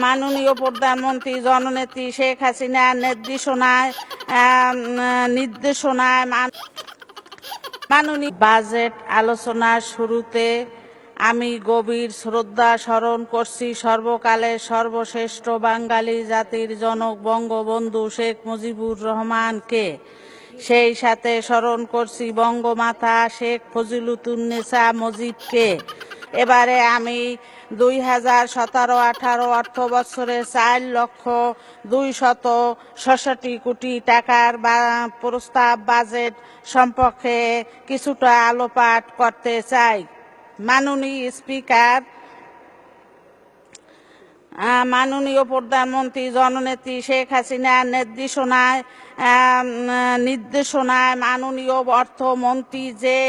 মাননীয় প্রধানমন্ত্রী জননেত্রী শেখ হাসিনার নির্দেশনায় মাননীয় বাজেট আলোচনার শুরুতে আমি গভীর শ্রদ্ধা স্মরণ করছি সর্বকালের সর্বশ্রেষ্ঠ বাঙালি জাতির জনক বঙ্গবন্ধু শেখ মুজিবুর রহমানকে। সেই সাথে স্মরণ করছি বঙ্গমাতা শেখ ফজিলাতুন্নেসা মুজিবকে। এবারে আমি 2017-18 অর্থ বছরে 4,266 কোটি টাকার প্রস্তাব বাজেট সম্পর্কে কিছুটা আলোকপাত করতে চাই। মাননীয় স্পিকার, মাননীয় প্রধানমন্ত্রী জননেত্রী শেখ হাসিনার নির্দেশনায় মাননীয় অর্থমন্ত্রী যে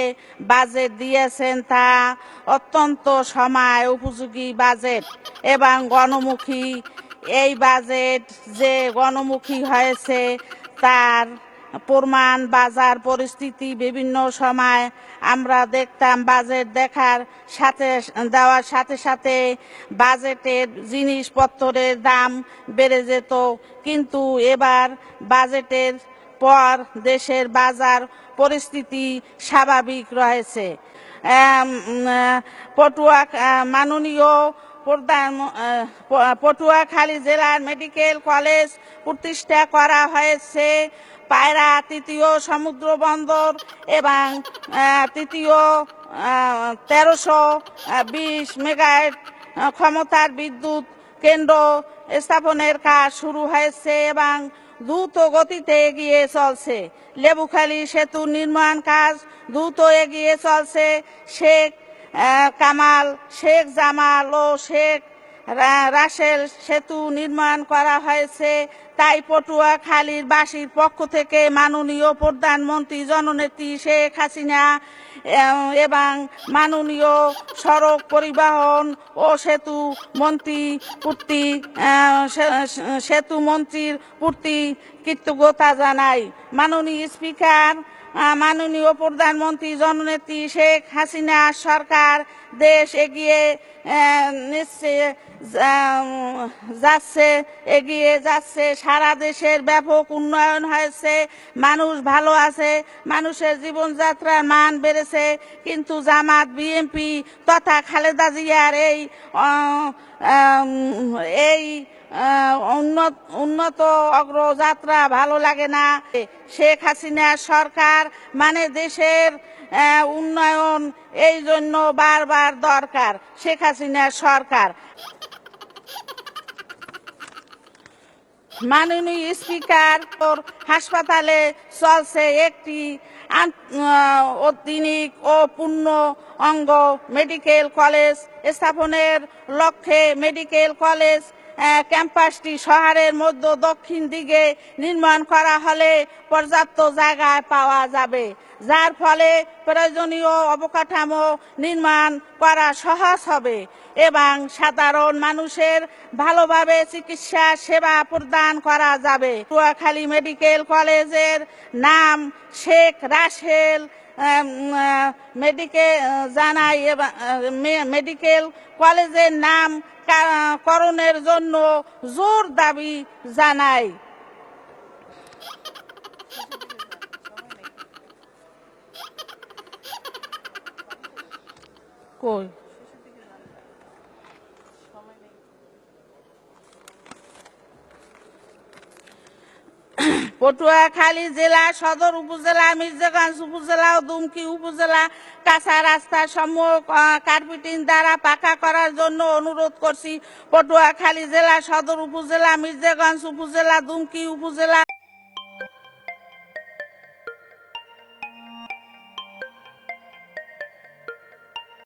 বাজেট দিয়েছেন তা অত্যন্ত সময় উপযোগী বাজেট এবং গণমুখী। এই বাজেট যে গণমুখী হয়েছে তার প্রমাণ বাজার পরিস্থিতি বিভিন্ন সময় আমরা দেখতাম বাজেট দেওয়ার সাথে সাথে বাজেটের জিনিসপত্রের দাম বেড়ে যেত, কিন্তু এবার বাজেটের পর দেশের বাজার পরিস্থিতি স্বাভাবিক রয়েছে। মাননীয় পটুয়াখালী জেলার মেডিকেল কলেজ প্রতিষ্ঠা করা হয়েছে। পায়রা তৃতীয় সমুদ্র বন্দর এবং তৃতীয় 1320 মেগাওয়াট ক্ষমতার বিদ্যুৎ কেন্দ্র স্থাপনের কাজ শুরু হয়েছে এবং দ্রুত গতিতে এগিয়ে চলছে। লেবুখালী সেতু নির্মাণ কাজ দ্রুত এগিয়ে চলছে। শেখ কামাল, শেখ জামাল ও শেখ রাসেল সেতু নির্মাণ করা হয়েছে। তাই পটুয়াখালীর বাসীর পক্ষ থেকে মাননীয় প্রধানমন্ত্রী জননেত্রী শেখ হাসিনা এবং মাননীয় সড়ক পরিবহন ও সেতু মন্ত্রীর প্রতি কৃতজ্ঞতা জানাই। মাননীয় স্পিকার, মাননীয় প্রধানমন্ত্রী জননেত্রী শেখ হাসিনা সরকার দেশ এগিয়ে যাচ্ছে। সারা দেশের ব্যাপক উন্নয়ন হয়েছে, মানুষ ভালো আছে, মানুষের জীবনযাত্রার মান বেড়েছে। কিন্তু জামাত, বিএনপি তথা খালেদা জিয়ার এই উন্নত অগ্রযাত্রা ভালো লাগে না। শেখ হাসিনার সরকার মানে দেশের উন্নয়ন, এই জন্য বারবার দরকার শেখ হাসিনার সরকার। মাননীয় স্পিকার, হাসপাতালে চলছে একটি আধুনিক ও পূর্ণ অঙ্গ মেডিকেল কলেজ স্থাপনের লক্ষ্যে মেডিকেল কলেজ ক্যাম্পাসটি শহরের মধ্য দক্ষিণ দিকে নির্মাণ করা হলে পর্যাপ্ত জায়গায় পাওয়া যাবে, যার ফলে প্রয়োজনীয় অবকাঠামো নির্মাণ করা সহজ হবে এবং সাধারণ মানুষের ভালোভাবে চিকিৎসা সেবা প্রদান করা যাবে। পটুয়াখালী মেডিকেল কলেজের নাম শেখ রাসেল মেডিকেল কলেজের নাম করণের জন্য জোর দাবি জানাই। পটুয়াখালী জেলা সদর উপজেলা, মির্জাগঞ্জ উপজেলা ও দুমকি উপজেলা কাঁচা রাস্তার সমূহ কার্পেটিং দ্বারা পাকা করার জন্য অনুরোধ করছি। পটুয়াখালী জেলা সদর উপজেলা, মির্জাগঞ্জ উপজেলা, দুমকি উপজেলা